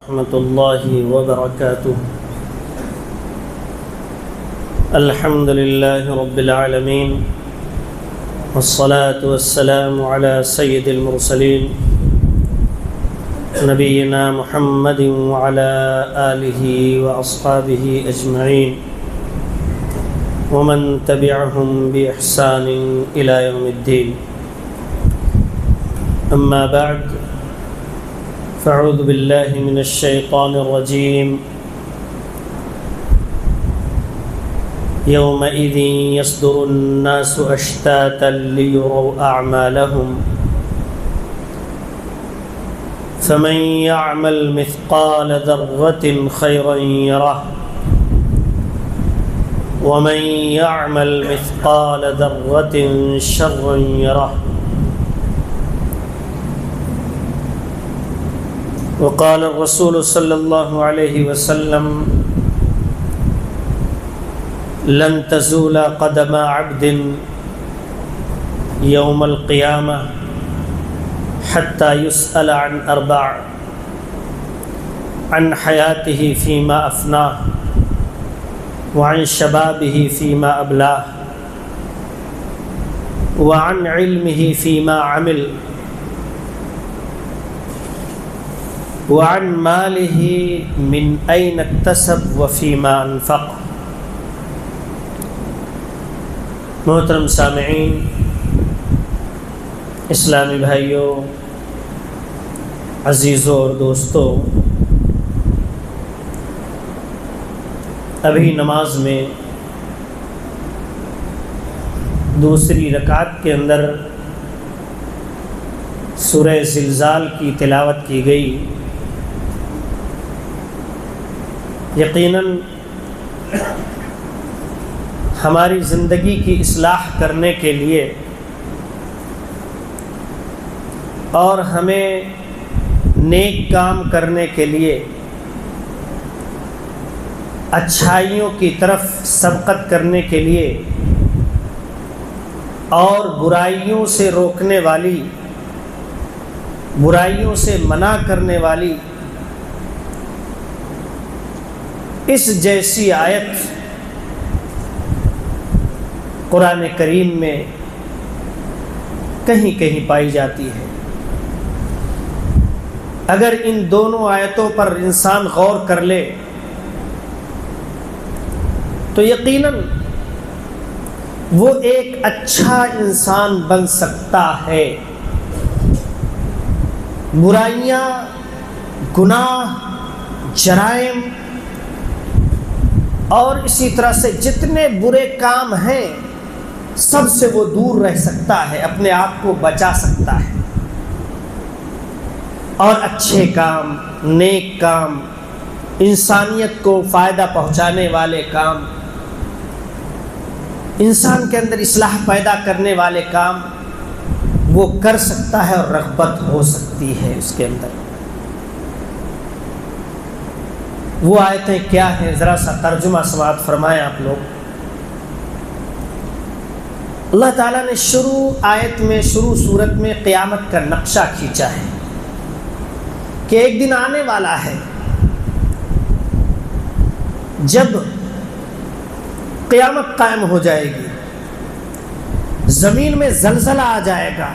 ورحمۃ اللہ وبرکاتہ۔ الحمد للہ رب العالمین والصلاة والسلام علی سید المرسلین نبینا محمد وعلی آلہ واصحابہ اجمعین ومن تبعهم بإحسان إلى يوم الدین۔ اما بعد فاعوذ باللہ من الشیطان الرجیم۔ یومئذ یصدر الناس اشتاتا لیروا اعمالهم فمن یعمل مثقال ذرة خیرا یرہ ومن یعمل مثقال ذرة شرا یرہ۔ وقال الرسول صلی اللہ علیہ وسلم لن تزول قدم عبد یوم القیامہ حتى يسأل عن اربع: عن حیاته فيما افناه وعن شبابه فيما ابلاه وعن علمه فيما عمل وعن ماله من أين اكتسب وفيما انفق۔ محترم سامعین، اسلامی بھائیوں، عزیزوں اور دوستوں، ابھی نماز میں دوسری رکعت کے اندر سورہ زلزال کی تلاوت کی گئی۔ یقیناً ہماری زندگی کی اصلاح کرنے کے لیے اور ہمیں نیک کام کرنے کے لیے، اچھائیوں کی طرف سبقت کرنے کے لیے اور برائیوں سے روکنے والی، برائیوں سے منع کرنے والی اس جیسی آیت قرآن کریم میں کہیں کہیں پائی جاتی ہے۔ اگر ان دونوں آیتوں پر انسان غور کر لے تو یقیناً وہ ایک اچھا انسان بن سکتا ہے۔ برائیاں، گناہ، جرائم اور اسی طرح سے جتنے برے کام ہیں سب سے وہ دور رہ سکتا ہے، اپنے آپ کو بچا سکتا ہے، اور اچھے کام، نیک کام، انسانیت کو فائدہ پہنچانے والے کام، انسان کے اندر اصلاح پیدا کرنے والے کام وہ کر سکتا ہے، اور رغبت ہو سکتی ہے اس کے اندر۔ وہ آیتیں کیا ہیں، ذرا سا ترجمہ سماعت فرمائیں آپ لوگ۔ اللہ تعالیٰ نے شروع صورت میں قیامت کا نقشہ کھینچا ہے کہ ایک دن آنے والا ہے جب قیامت قائم ہو جائے گی، زمین میں زلزلہ آ جائے گا،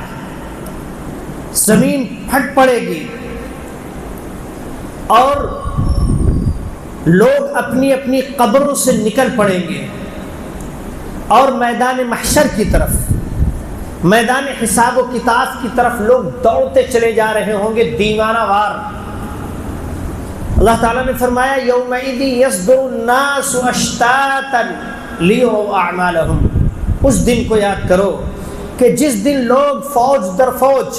زمین پھٹ پڑے گی، اور لوگ اپنی اپنی قبروں سے نکل پڑیں گے اور میدان محشر کی طرف، میدان حساب و کتاب کی طرف لوگ دوڑتے چلے جا رہے ہوں گے دیوانہ وار۔ اللہ تعالیٰ نے فرمایا یومئذ یصدر الناس اشتاتا لیروا اعمالهم۔ اس دن کو یاد کرو کہ جس دن لوگ فوج در فوج،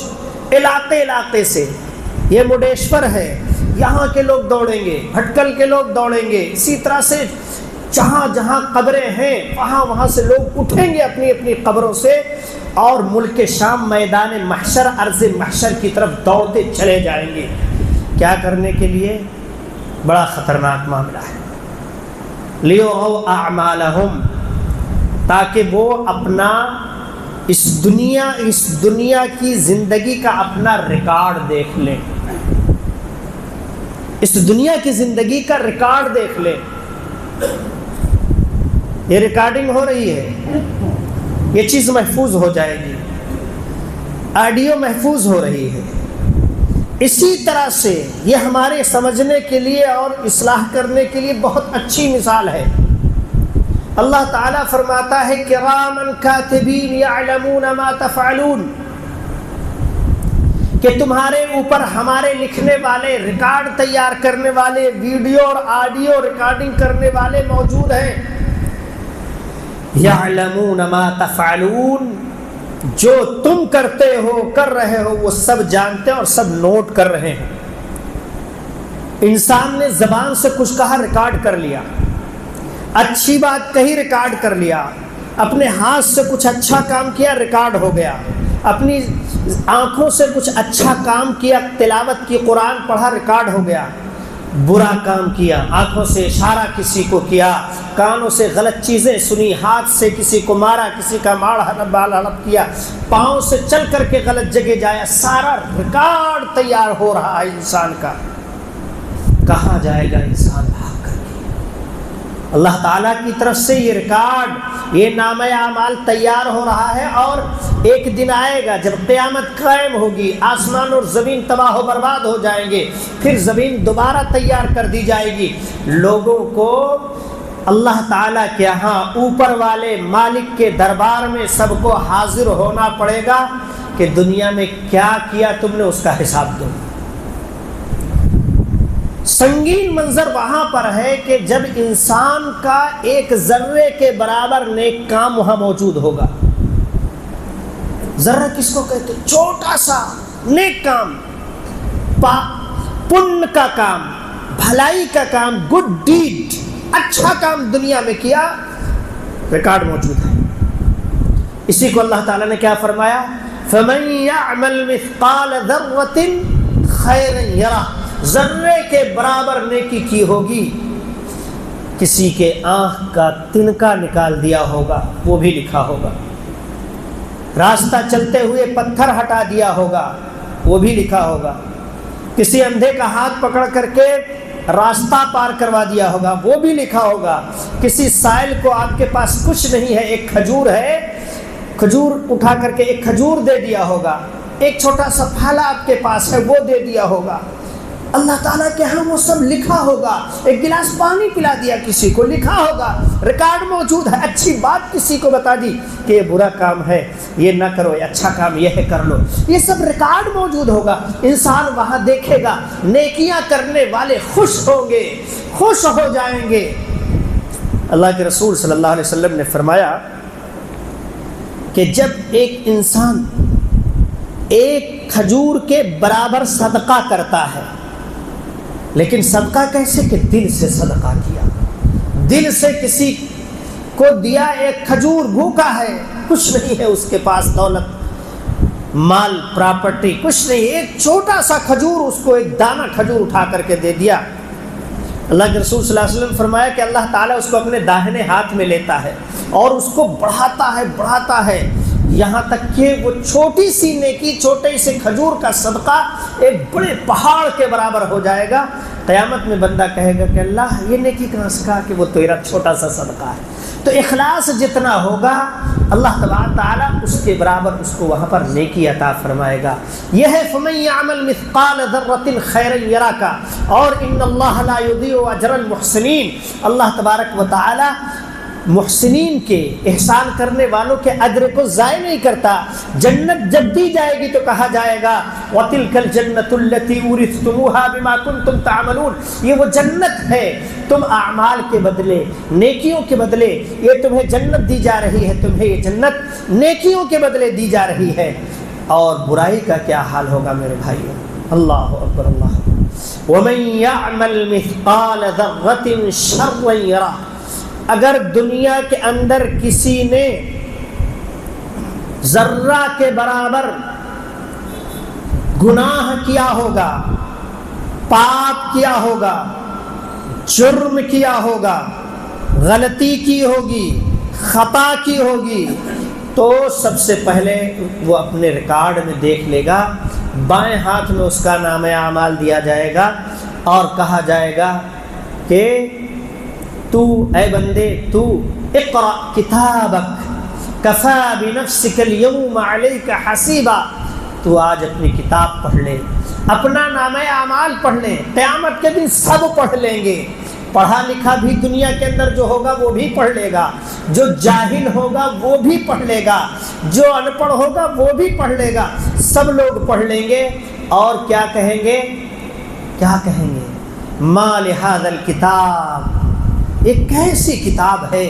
علاقے سے، یہ مڈیشور ہے، یہاں کے لوگ دوڑیں گے، بھٹکل کے لوگ دوڑیں گے، اسی طرح سے جہاں جہاں قبریں ہیں وہاں سے لوگ اٹھیں گے اپنی اپنی قبروں سے، اور ملک شام میدان محشر، ارض محشر کی طرف دوڑتے چلے جائیں گے۔ کیا کرنے کے لیے؟ بڑا خطرناک معاملہ ہے۔ لیروا اعمالهم، تاکہ وہ اپنا اس دنیا کی زندگی کا اپنا ریکارڈ دیکھ لیں، اس دنیا کی زندگی کا ریکارڈ دیکھ لیں. یہ ریکارڈنگ ہو رہی ہے، یہ چیز محفوظ ہو جائے گی، آڈیو محفوظ ہو رہی ہے. اسی طرح سے یہ ہمارے سمجھنے کے لیے اور اصلاح کرنے کے لیے بہت اچھی مثال ہے. اللہ تعالیٰ فرماتا ہے کرامن کاتبین یعلمون ما تفعلون، کہ تمہارے اوپر ہمارے لکھنے والے، ریکارڈ تیار کرنے والے، ویڈیو اور آڈیو ریکارڈنگ کرنے والے موجود ہیں. یعلمون ما تفعلون، جو تم کرتے ہو، کر رہے ہو، وہ سب جانتے ہیں اور سب نوٹ کر رہے ہیں. انسان نے زبان سے کچھ کہا، ریکارڈ کر لیا، اچھی بات کہی، ریکارڈ کر لیا، اپنے ہاتھ سے کچھ اچھا کام کیا، ریکارڈ ہو گیا، اپنی آنکھوں سے کچھ اچھا کام کیا، تلاوت کی، قرآن پڑھا، ریکارڈ ہو گیا. برا کام کیا، آنکھوں سے اشارہ کسی کو کیا، کانوں سے غلط چیزیں سنی، ہاتھ سے کسی کو مارا، کسی کا بال ہڑپ کیا، پاؤں سے چل کر کے غلط جگہ جایا، سارا ریکارڈ تیار ہو رہا ہے انسان کا. کہاں جائے گا انسان بھاگ کر کے؟ اللہ تعالیٰ کی طرف سے یہ ریکارڈ، یہ نامہ اعمال تیار ہو رہا ہے. اور ایک دن آئے گا جب قیامت قائم ہوگی، آسمان اور زمین تباہ و برباد ہو جائیں گے، پھر زمین دوبارہ تیار کر دی جائے گی. لوگوں کو اللہ تعالیٰ کے ہاں اوپر والے مالک کے دربار میں سب کو حاضر ہونا پڑے گا کہ دنیا میں کیا کیا تم نے، اس کا حساب دو. سنگین منظر وہاں پر ہے کہ جب انسان کا ایک ذرے کے برابر نیک کام وہاں موجود ہوگا. ذرہ کس کو کہتے؟ چھوٹا سا نیک کام، پن کا کام، بھلائی کا کام، گڈ ڈیڈ، اچھا کام دنیا میں کیا، ریکارڈ موجود ہے. اسی کو اللہ تعالیٰ نے کیا فرمایا؟ فَمَن يَعْمَلْ مِثْقَالَ ذَرَّةٍ خَيْرًا يَرَهُ، ذرے کے برابر نیکی کی ہوگی، کسی کے آنکھ کا تنکا نکال دیا ہوگا، وہ بھی لکھا ہوگا. راستہ چلتے ہوئے پتھر ہٹا دیا ہوگا، وہ بھی لکھا ہوگا. کسی اندھے کا ہاتھ پکڑ کر کے راستہ پار کروا دیا ہوگا، وہ بھی لکھا ہوگا. کسی سائل کو آپ کے پاس کچھ نہیں ہے، ایک کھجور ہے، کھجور اٹھا کر کے ایک کھجور دے دیا ہوگا. ایک چھوٹا سا پھالا آپ کے پاس ہے، وہ دے دیا ہوگا. اللہ تعالیٰ کے ہاں وہ سب لکھا ہوگا. ایک گلاس پانی پلا دیا کسی کو، لکھا ہوگا، ریکارڈ موجود ہے. اچھی بات کسی کو بتا دی کہ یہ برا کام ہے، یہ نہ کرو، یہ اچھا کام یہ ہے، کر لو، یہ سب ریکارڈ موجود ہوگا. انسان وہاں دیکھے گا، نیکیاں کرنے والے خوش ہوں گے، خوش ہو جائیں گے. اللہ کے رسول صلی اللہ علیہ وسلم نے فرمایا کہ جب ایک انسان ایک کھجور کے برابر صدقہ کرتا ہے، لیکن صدقہ کیسے؟ کہ دل سے صدقہ کیا، دل سے کسی کو دیا. ایک کھجور، بھوکا ہے، کچھ نہیں ہے اس کے پاس، دولت، مال، پراپرٹی کچھ نہیں، ایک چھوٹا سا کھجور، اس کو ایک دانہ کھجور اٹھا کر کے دے دیا. اللہ کے رسول صلی اللہ علیہ وسلم فرمایا کہ اللہ تعالیٰ اس کو اپنے داہنے ہاتھ میں لیتا ہے اور اس کو بڑھاتا ہے یہاں تک کہ وہ چھوٹی سی نیکی، چھوٹے سے کھجور کا صدقہ ایک بڑے پہاڑ کے برابر ہو جائے گا. قیامت میں بندہ کہے گا کہ اللہ یہ نیکی کہاں سے؟ کہا کہ وہ تیرا چھوٹا سا صدقہ ہے. تو اخلاص جتنا ہوگا اللہ تبارک تعالیٰ اس کے برابر اس کو وہاں پر نیکی عطا فرمائے گا. یہ ہے فَمَن يَعْمَلْ مِثْقَالَ ذَرَّةٍ خَيْرًا يَرَهُ کا. اور ان اللہ لا يُضِيعُ اجر المحسنین، اللہ تبارک و تعالیٰ محسنین کے، احسان کرنے والوں کے اجر کو ضائع نہیں کرتا. جنت جب دی جائے گی تو کہا جائے گا وَتِلْكَ الْجَنَّةُ الَّتِي أُورِثْتُمُوهَا بِمَا كُنْتُمْ تَعْمَلُونَ، یہ وہ جنت ہے، تم اعمال کے بدلے، نیکیوں کے بدلے یہ تمہیں جنت دی جا رہی ہے، تمہیں یہ جنت نیکیوں کے بدلے دی جا رہی ہے. اور برائی کا کیا حال ہوگا میرے بھائیو؟ اللہ اکبر، اللہ. وَمَن يَعْمَلْ مِثْقَالَ ذَرَّةٍ شَرًّا يَرَهُ، اگر دنیا کے اندر کسی نے ذرہ کے برابر گناہ کیا ہوگا، پاپ کیا ہوگا، جرم کیا ہوگا، غلطی کی ہوگی، خطا کی ہوگی، تو سب سے پہلے وہ اپنے ریکارڈ میں دیکھ لے گا. بائیں ہاتھ میں اس کا نامہ اعمال دیا جائے گا، اور کہا جائے گا کہ تو اے بندے تو اقرأ کتابک کفا بنفسک اليوم علیک حسیبا، تو آج اپنی کتاب پڑھ لے، اپنا نامہ اعمال پڑھ لے، قیامت کے دن سب پڑھ لیں گے۔ پڑھا لکھا بھی دنیا کے اندر جو ہوگا وہ بھی پڑھ لے گا، جو جاہل ہوگا وہ بھی پڑھ لے گا، جو ان پڑھ ہوگا وہ بھی پڑھ لے گا، سب لوگ پڑھ لیں گے۔ اور کیا کہیں گے؟ کیا کہیں گے؟ ما لہذا الکتاب، ایک کیسی کتاب ہے،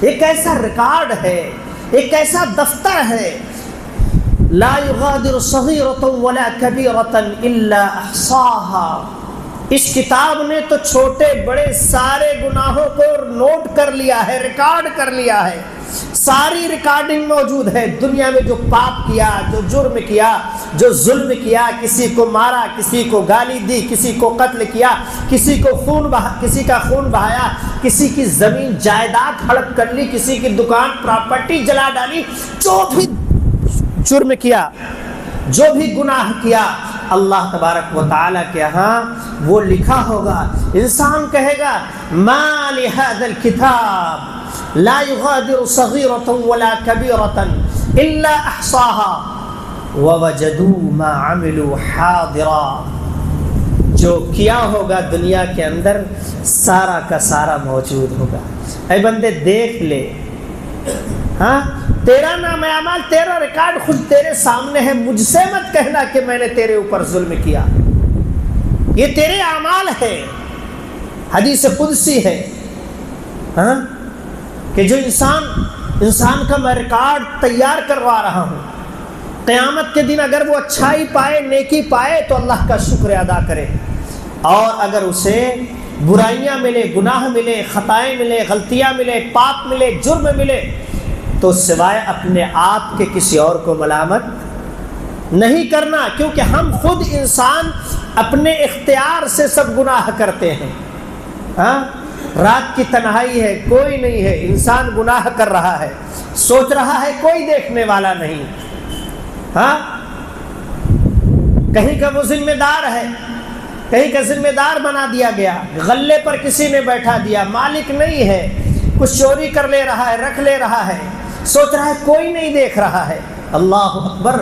ایک ایسا ریکارڈ ہے، ایک ایسا دفتر ہے، لا یغادر صغیرۃ ولا کبیرۃ الا احصاها، اس کتاب نے تو چھوٹے بڑے سارے گناہوں کو نوٹ کر لیا ہے، ریکارڈ کر لیا ہے، ساری ریکارڈنگ موجود ہے۔ دنیا میں جو پاپ کیا، جو جرم کیا، جو ظلم کیا، کسی کو مارا، کسی کو گالی دی، کسی کو قتل کیا، کسی کا خون بہایا، کسی کی زمین جائیداد ہڑپ کر لی، کسی کی دکان پراپرٹی جلا ڈالی، جو بھی جرم کیا، جو بھی گناہ کیا، اللہ تبارک و تعالیٰ کے ہاں وہ لکھا ہوگا۔ انسان کہے گا ما لہذا الکتاب لا یغادر صغیرۃ ولا کبیرۃ الا احصاها ووجدوا ما عملوا حاضرا، جو کیا ہوگا دنیا کے اندر سارا کا سارا موجود ہوگا۔ اے بندے دیکھ لے، ہاں تیرا نام اعمال، تیرا ریکارڈ خود تیرے سامنے ہے، مجھ سے مت کہنا کہ میں نے تیرے اوپر ظلم کیا، یہ تیرے اعمال ہے۔ حدیث قدسی ہے ہاں کہ جو انسان کا میں ریکارڈ تیار کروا رہا ہوں، قیامت کے دن اگر وہ اچھائی پائے، نیکی پائے تو اللہ کا شکر ادا کرے، اور اگر اسے برائیاں ملے، گناہ ملے، خطائیں ملے، غلطیاں ملے، پاپ ملے، جرم ملے، تو سوائے اپنے آپ کے کسی اور کو ملامت نہیں کرنا، کیونکہ ہم خود انسان اپنے اختیار سے سب گناہ کرتے ہیں۔ ہاں رات کی تنہائی ہے، کوئی نہیں ہے، انسان گناہ کر رہا ہے، سوچ رہا ہے کوئی دیکھنے والا نہیں، ہاں کہیں کا وہ ذمہ دار ہے، کہیں کا ذمہ دار بنا دیا گیا، غلے پر کسی نے بیٹھا دیا، مالک نہیں ہے، کچھ چوری کر لے رہا ہے، رکھ لے رہا ہے، سوچ رہا ہے کوئی نہیں دیکھ رہا ہے۔ اللہ اکبر،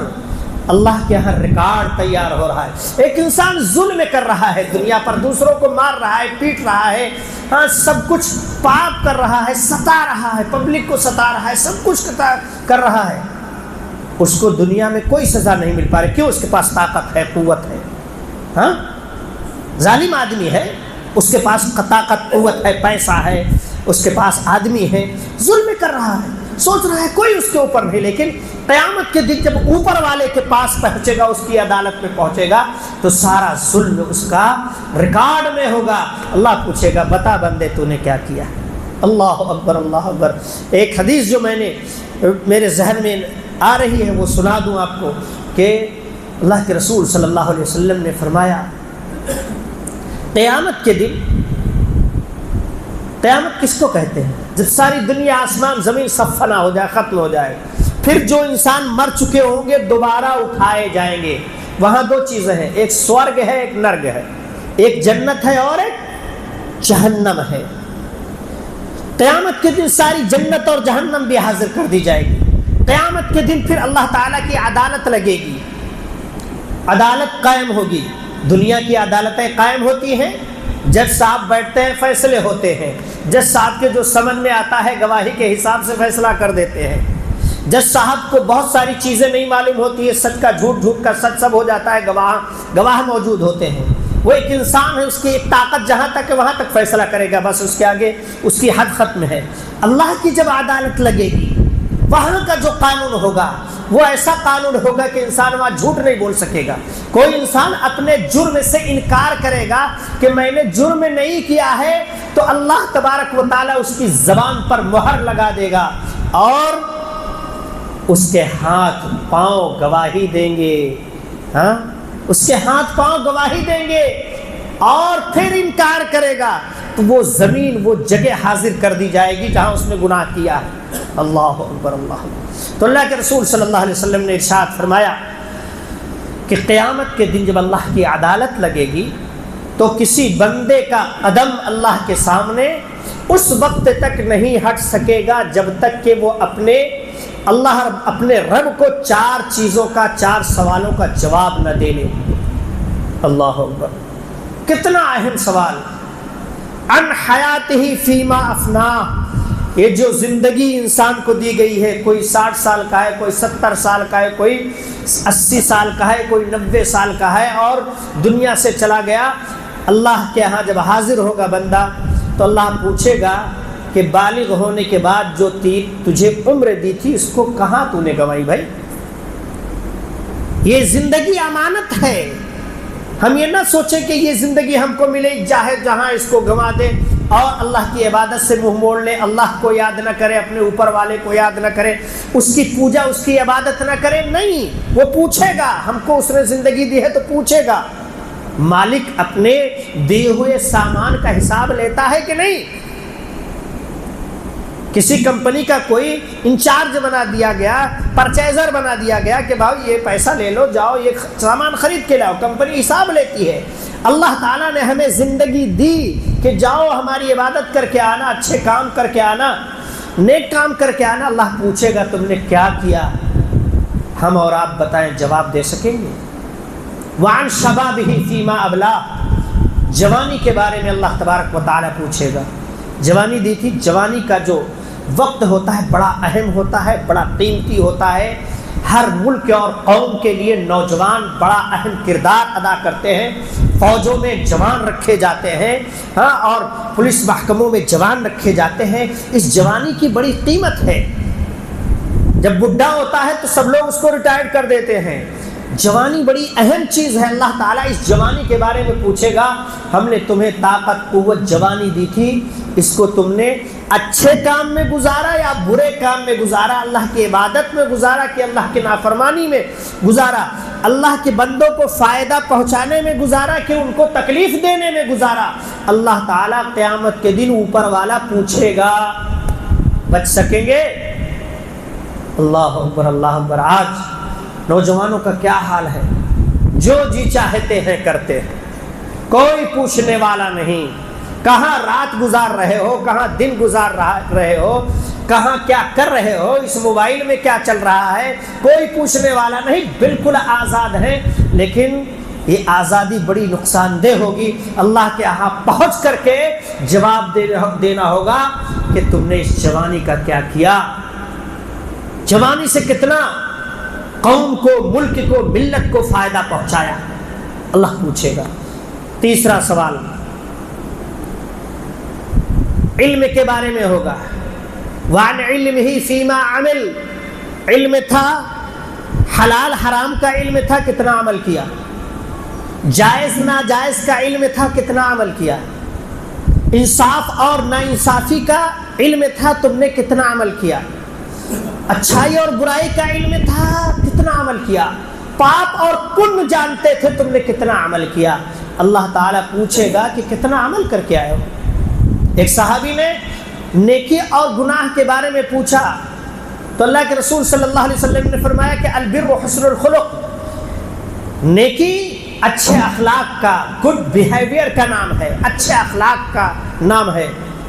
اللہ کے ہاں ریکارڈ تیار ہو رہا ہے۔ ایک انسان ظلم کر رہا ہے دنیا پر، دوسروں کو مار رہا ہے، پیٹ رہا ہے، ہاں سب کچھ پاپ کر رہا ہے، ستا رہا ہے، پبلک کو ستا رہا ہے، سب کچھ کر رہا ہے، اس کو دنیا میں کوئی سزا نہیں مل پا رہی، کیوں؟ اس کے پاس طاقت ہے، قوت ہے، ہاں ظالم آدمی ہے، اس کے پاس طاقت، قوت ہے، پیسہ ہے، اس کے پاس آدمی ہے، ظلم کر رہا ہے، سوچ رہا ہے کوئی اس کے اوپر نہیں، لیکن قیامت کے دن جب اوپر والے کے پاس پہنچے گا، اس کی عدالت میں پہنچے گا، تو سارا ظلم اس کا ریکارڈ میں ہوگا۔ اللہ پوچھے گا بتا بندے تو نے کیا کیا؟ اللہ اکبر، اللہ اکبر۔ ایک حدیث جو میرے ذہن میں آ رہی ہے وہ سنا دوں آپ کو، کہ اللہ کے رسول صلی اللہ علیہ وسلم نے فرمایا قیامت کے دن، قیامت کس کو کہتے ہیں؟ جب ساری دنیا، آسمان زمین سب فنا ہو جائے، ختم ہو جائے، پھر جو انسان مر چکے ہوں گے دوبارہ اٹھائے جائیں گے۔ وہاں دو چیزیں ہیں، ایک سورگ ہے، ایک نرگ ہے، ایک جنت ہے اور ایک جہنم ہے۔ قیامت کے دن ساری جنت اور جہنم بھی حاضر کر دی جائے گی۔ قیامت کے دن پھر اللہ تعالیٰ کی عدالت لگے گی، عدالت قائم ہوگی۔ دنیا کی عدالتیں قائم ہوتی ہیں، جج صاحب بیٹھتے ہیں، فیصلے ہوتے ہیں، جج صاحب کے جو سمجھ میں آتا ہے گواہی کے حساب سے فیصلہ کر دیتے ہیں۔ جج صاحب کو بہت ساری چیزیں نہیں معلوم ہوتی ہے، سچ کا جھوٹ، جھوٹ کا سچ سب ہو جاتا ہے، گواہ موجود ہوتے ہیں۔ وہ ایک انسان ہے، اس کی ایک طاقت جہاں تک ہے وہاں تک فیصلہ کرے گا، بس اس کے آگے اس کی حد ختم ہے۔ اللہ کی جب عدالت لگے گی، وہاں کا جو قانون ہوگا وہ ایسا قانون ہوگا کہ انسان وہاں جھوٹ نہیں بول سکے گا۔ کوئی انسان اپنے جرم سے انکار کرے گا کہ میں نے جرم نہیں کیا ہے، تو اللہ تبارک و تعالیٰ اس کی زبان پر مہر لگا دے گا، اور اس کے ہاتھ پاؤں گواہی دیں گے، ہاں اس کے ہاتھ پاؤں گواہی دیں گے، اور پھر انکار کرے گا تو وہ زمین، وہ جگہ حاضر کر دی جائے گی جہاں اس نے گناہ کیا ہے۔ اللہ اکبر، اللہ اکبر۔ تو اللہ کے رسول صلی اللہ علیہ وسلم نے ارشاد فرمایا کہ قیامت کے دن جب اللہ کی عدالت لگے گی تو کسی بندے کا قدم اللہ کے سامنے اس وقت تک نہیں ہٹ سکے گا جب تک کہ وہ اپنے رب کو 4 چیزوں کا 4 سوالوں کا جواب نہ دے لے۔ اللہ اکبر، کتنا اہم سوال۔ عن حیاتہ فیما افناہ، یہ جو زندگی انسان کو دی گئی ہے، کوئی 60 سال کا ہے، کوئی 70 سال کا ہے، کوئی 80 سال کا ہے، کوئی 90 سال کا ہے اور دنیا سے چلا گیا۔ اللہ کے ہاں جب حاضر ہوگا بندہ تو اللہ پوچھے گا کہ بالغ ہونے کے بعد جو تجھے عمر دی تھی اس کو کہاں تو نے گنوائی بھائی؟ یہ زندگی امانت ہے۔ ہم یہ نہ سوچیں کہ یہ زندگی ہم کو ملے چاہے جہاں اس کو گنوا دے اور اللہ کی عبادت سے منہ موڑ لے، اللہ کو یاد نہ کرے، اپنے اوپر والے کو یاد نہ کرے، اس کی پوجا اس کی عبادت نہ کرے۔ نہیں، وہ پوچھے گا، ہم کو اس نے زندگی دی ہے تو پوچھے گا۔ مالک اپنے دیے ہوئے سامان کا حساب لیتا ہے کہ نہیں؟ کسی کمپنی کا کوئی انچارج بنا دیا گیا، پرچیزر بنا دیا گیا کہ بھائی یہ پیسہ لے لو، جاؤ یہ سامان خرید کے لاؤ، کمپنی حساب لیتی ہے۔ اللہ تعالیٰ نے ہمیں زندگی دی کہ جاؤ ہماری عبادت کر کے آنا، اچھے کام کر کے آنا، نیک کام کر کے آنا۔ اللہ پوچھے گا تم نے کیا کیا؟ ہم اور آپ بتائیں، جواب دے سکیں گے؟ وعن شبابہ فیما ابلا، جوانی کے بارے میں اللہ تبارک و تعالیٰ پوچھے گا۔ جوانی دی تھی، جوانی کا جو وقت ہوتا ہے بڑا اہم ہوتا ہے، بڑا قیمتی ہوتا ہے۔ ہر ملک اور قوم کے لیے نوجوان بڑا اہم کردار ادا کرتے ہیں۔ فوجوں میں جوان رکھے جاتے ہیں، اور پولیس محکموں میں جوان رکھے جاتے ہیں۔ اس جوانی کی بڑی قیمت ہے۔ جب بڈھا ہوتا ہے تو سب لوگ اس کو ریٹائر کر دیتے ہیں۔ جوانی بڑی اہم چیز ہے۔ اللہ تعالیٰ اس جوانی کے بارے میں پوچھے گا، ہم نے تمہیں طاقت قوت جوانی دی تھی، اس کو تم نے اچھے کام میں گزارا یا برے کام میں گزارا؟ اللہ کی عبادت میں گزارا کہ اللہ کی نافرمانی میں گزارا؟ اللہ کے بندوں کو فائدہ پہنچانے میں گزارا کہ ان کو تکلیف دینے میں گزارا؟ اللہ تعالیٰ قیامت کے دن اوپر والا پوچھے گا۔ بچ سکیں گے؟ اللہ اکبر، اللہ اکبر۔ آج نوجوانوں کا کیا حال ہے؟ جو جی چاہتے ہیں کرتے ہیں، کوئی پوچھنے والا نہیں۔ کہاں رات گزار رہے ہو، کہاں دن گزار رہے ہو، کہاں کیا کر رہے ہو، اس موبائل میں کیا چل رہا ہے، کوئی پوچھنے والا نہیں۔ بالکل آزاد ہیں، لیکن یہ آزادی بڑی نقصان دہ ہوگی۔ اللہ کے یہاں پہنچ کر کے جواب دینا ہوگا کہ تم نے اس جوانی کا کیا کیا، جوانی سے کتنا قوم کو، ملک کو، ملت کو فائدہ پہنچایا۔ اللہ پوچھے گا۔ تیسرا سوال علم کے بارے میں ہوگا۔ وعن علمہ فیما عمل، علم تھا، حلال حرام کا علم تھا، کتنا عمل کیا؟ جائز ناجائز کا علم تھا، کتنا عمل کیا؟ انصاف اور ناانصافی کا علم تھا، تم نے کتنا عمل کیا؟ اچھائی اور برائی کا علم تھا، کتنا عمل کیا؟ پاپ اور پن جانتے تھے، تم نے کتنا عمل کیا؟ اللہ تعالیٰ پوچھے گا کہ کتنا عمل کر کے آئے ہو۔ ایک صحابی نے نیکی اور گناہ کے بارے میں پوچھا تو اللہ کے رسول صلی اللہ علیہ وسلم نے فرمایا کہ البر حسن الخلق، نیکی اچھے اخلاق کا، گڈ بیہیویئر کا نام ہے، اچھے اخلاق کا نام ہے۔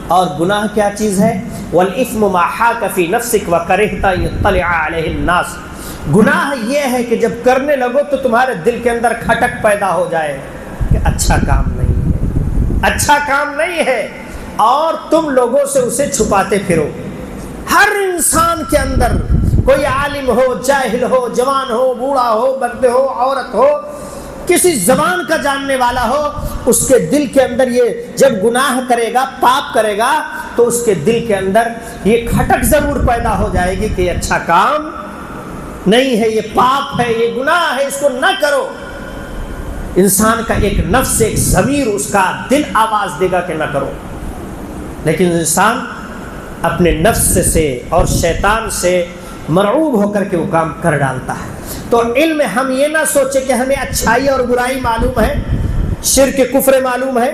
اور گناہ کیا چیز ہے؟ والإثم ما حاك في نفسك وكرهت أن يطلع عليه الناس، گناہ یہ ہے کہ جب کرنے لگو تو تمہارے دل کے اندر کھٹک پیدا ہو جائے کہ اچھا کام نہیں ہے، اچھا کام نہیں ہے، اور تم لوگوں سے اسے چھپاتے پھرو۔ ہر انسان کے اندر، کوئی عالم ہو، جاہل ہو، جوان ہو، بوڑھا ہو، مرد ہو، عورت ہو، کسی زبان کا جاننے والا ہو، اس کے دل کے اندر یہ جب گناہ کرے گا، پاپ کرے گا، تو اس کے دل کے اندر یہ کھٹک ضرور پیدا ہو جائے گی کہ یہ اچھا کام نہیں ہے، یہ پاپ ہے، یہ گناہ ہے، اس کو نہ کرو۔ انسان کا ایک نفس، ایک ضمیر، اس کا دل آواز دے گا کہ نہ کرو، لیکن انسان اپنے نفس سے اور شیطان سے مرعوب ہو کر کے وہ کام کر ڈالتا ہے۔ تو علم، ہم یہ نہ سوچے کہ ہمیں اچھائی اور برائی معلوم ہے، شرک کفر معلوم ہے،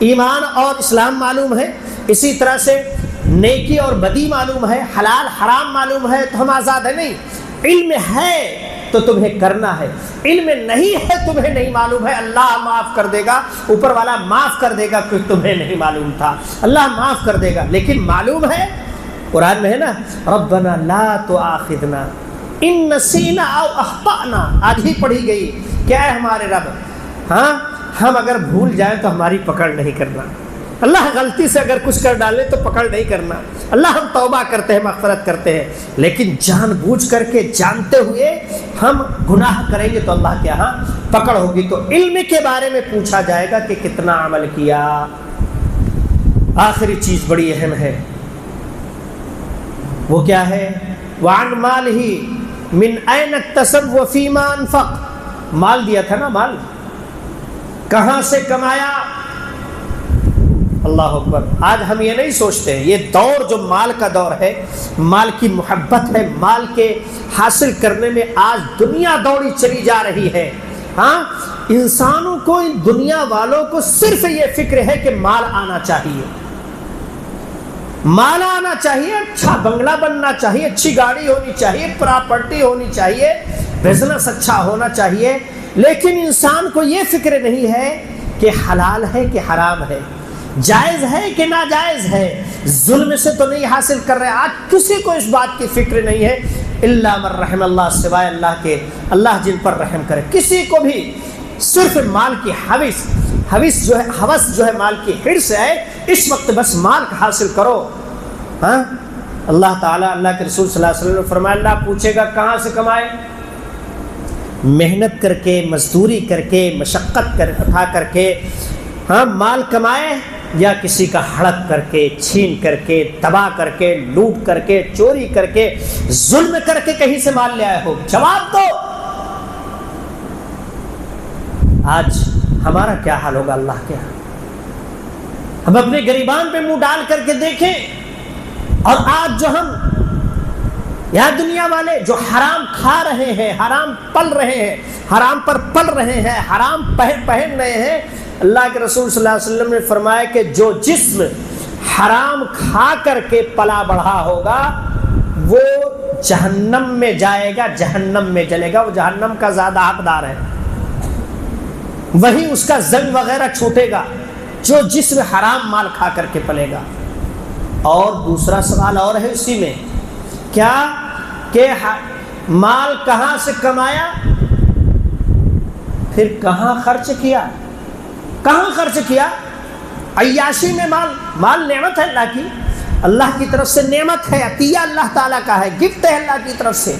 ایمان اور اسلام معلوم ہے، اسی طرح سے نیکی اور بدی معلوم ہے، حلال حرام معلوم ہے تو ہم آزاد ہیں؟ نہیں، علم ہے تو تمہیں کرنا ہے، علم نہیں ہے تمہیں نہیں معلوم ہے، اللہ معاف کر دے گا، اوپر والا معاف کر دے گا کہ تمہیں نہیں معلوم تھا، اللہ معاف کر دے گا، لیکن معلوم ہے۔ قرآن میں ہے نا ربنا لا تؤاخذنا ان نسینا او اخطأنا، آج ہی پڑھی گئی، کیا ہے ہمارے رب، ہاں ہم اگر بھول جائیں تو ہماری پکڑ نہیں کرنا، اللہ غلطی سے اگر کچھ کر ڈالے تو پکڑ نہیں کرنا، اللہ ہم توبہ کرتے ہیں، مغفرت کرتے ہیں، لیکن جان بوجھ کر کے جانتے ہوئے ہم گناہ کریں گے تو اللہ کے ہاں پکڑ ہوگی۔ تو علم کے بارے میں پوچھا جائے گا کہ کتنا عمل کیا۔ آخری چیز بڑی اہم ہے، وہ کیا ہے؟ وعن مالہ من این اکتسب وفیما انفق، مال دیا تھا نا، مال کہاں سے کمایا؟ اللہ اکبر۔ آج ہم یہ نہیں سوچتے، یہ دور جو مال کا دور ہے، مال کی محبت ہے، مال کے حاصل کرنے میں آج دنیا دوڑی چلی جا رہی ہے۔ ہاں انسانوں کو، ان دنیا والوں کو صرف یہ فکر ہے کہ مال آنا چاہیے، مال آنا چاہیے، اچھا بنگلہ بننا چاہیے، اچھی گاڑی ہونی چاہیے، پراپرٹی ہونی چاہیے، بزنس اچھا ہونا چاہیے، لیکن انسان کو یہ فکر نہیں ہے کہ حلال ہے کہ حرام ہے، جائز ہے کہ ناجائز ہے، ظلم سے تو نہیں حاصل کر رہے۔ آج کسی کو اس بات کی فکر نہیں ہے، الا من رحم اللہ، سوائے اللہ کے، اللہ جن پر رحم کرے، کسی کو بھی صرف مال کی حوث جو ہے مال کی حرص ہے، اس وقت بس مال حاصل کرو۔ ہاں اللہ تعالیٰ، اللہ کے رسول صلی اللہ علیہ وسلم نے فرمایا اللہ پوچھے گا کہاں سے کمائے؟ محنت کر کے، مزدوری کر کے، مشقت اٹھا کر کے، ہاں مال کمائے، یا کسی کا ہڑپ کر کے، چھین کر کے، تباہ کر کے، لوٹ کر کے، چوری کر کے، ظلم کر کے کہیں سے مال لے آئے ہو؟ جواب دو۔ آج ہمارا کیا حال ہوگا اللہ کے ہاں؟ ہم اپنے گریبان پہ منہ ڈال کر کے دیکھیں، اور آج جو ہم یا دنیا والے جو حرام کھا رہے ہیں، حرام پل رہے ہیں، حرام پر پل رہے ہیں، حرام پہن رہے ہیں، اللہ کے رسول صلی اللہ علیہ وسلم نے فرمایا کہ جو جسم حرام کھا کر کے پلا بڑھا ہوگا وہ جہنم میں جائے گا، جہنم میں جلے گا، وہ جہنم کا زیادہ حقدار ہے، وہی اس کا زنگ وغیرہ چھوٹے گا جو جسم حرام مال کھا کر کے پلے گا۔ اور دوسرا سوال اور ہے اسی میں، کیا کہ مال کہاں سے کمایا، پھر کہاں خرچ کیا؟ کہاں خرچ کیا؟ عیاشی میں مال نعمت ہے اللہ کی، اللہ کی طرف سے نعمت ہے، عطیہ اللہ تعالیٰ کا ہے، گفٹ ہے اللہ کی طرف سے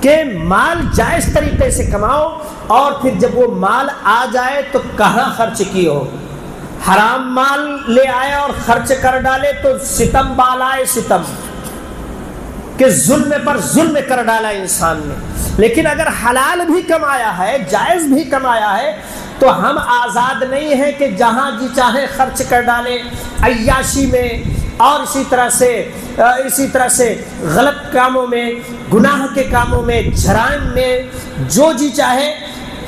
کہ مال جائز طریقے سے کماؤ، اور پھر جب وہ مال آ جائے تو کہاں خرچ کی ہو؟ حرام مال لے آئے اور خرچ کر ڈالے تو ستم بالائے ستم، کہ ظلم پر ظلم کر ڈالا انسان نے۔ لیکن اگر حلال بھی کمایا ہے، جائز بھی کمایا ہے، تو ہم آزاد نہیں ہیں کہ جہاں جی چاہیں خرچ کر ڈالیں، عیاشی میں اور اسی طرح سے غلط کاموں میں، گناہ کے کاموں میں، جرائم میں جو جی چاہے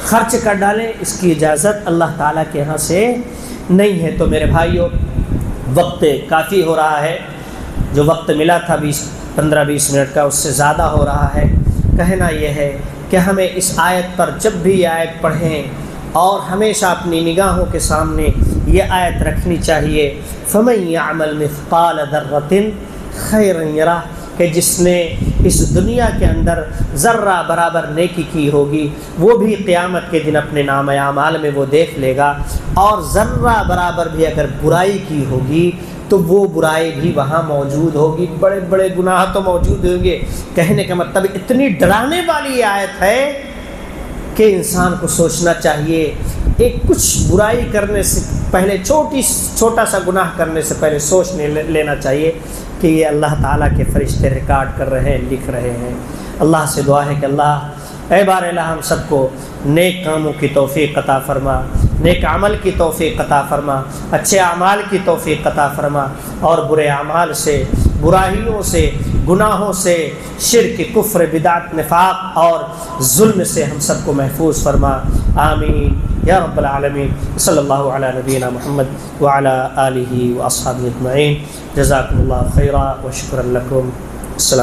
خرچ کر ڈالیں، اس کی اجازت اللہ تعالیٰ کے ہاں سے نہیں ہے۔ تو میرے بھائیوں، وقت کافی ہو رہا ہے، جو وقت ملا تھا 15-20 منٹ کا، اس سے زیادہ ہو رہا ہے۔ کہنا یہ ہے کہ ہمیں اس آیت پر جب بھی یہ آیت پڑھیں اور ہمیشہ اپنی نگاہوں کے سامنے یہ آیت رکھنی چاہیے، فَمَن يَعْمَلْ مِثْقَالَ ذَرَّةٍ خَيْرًا يَرَهُ، کہ جس نے اس دنیا کے اندر ذرہ برابر نیکی کی ہوگی وہ بھی قیامت کے دن اپنے نام اعمال میں وہ دیکھ لے گا، اور ذرہ برابر بھی اگر برائی کی ہوگی تو وہ برائی بھی وہاں موجود ہوگی، بڑے بڑے گناہ تو موجود ہوں گے۔ کہنے کا مطلب اتنی ڈرانے والی یہ آیت ہے کہ انسان کو سوچنا چاہیے، ایک کچھ برائی کرنے سے پہلے، چھوٹا سا گناہ کرنے سے پہلے سوچ لینا چاہیے کہ یہ اللہ تعالیٰ کے فرشتے ریکارڈ کر رہے ہیں، لکھ رہے ہیں۔ اللہ سے دعا ہے کہ اللہ اے بار الہ ہم سب کو نیک کاموں کی توفیق عطا فرما، نیک عمل کی توفیق عطا فرما، اچھے اعمال کی توفیق عطا فرما، اور برے اعمال سے، برائیوں سے، گناہوں سے، شرک، کفر، بدعت، نفاق اور ظلم سے ہم سب کو محفوظ فرما۔ آمین یا رب العالمین۔ صلی اللہ علی نبینا محمد وعلی آلہ واصحابہ اجمعین۔ جزاکم اللہ خیرا و شکرا لکم۔ السلام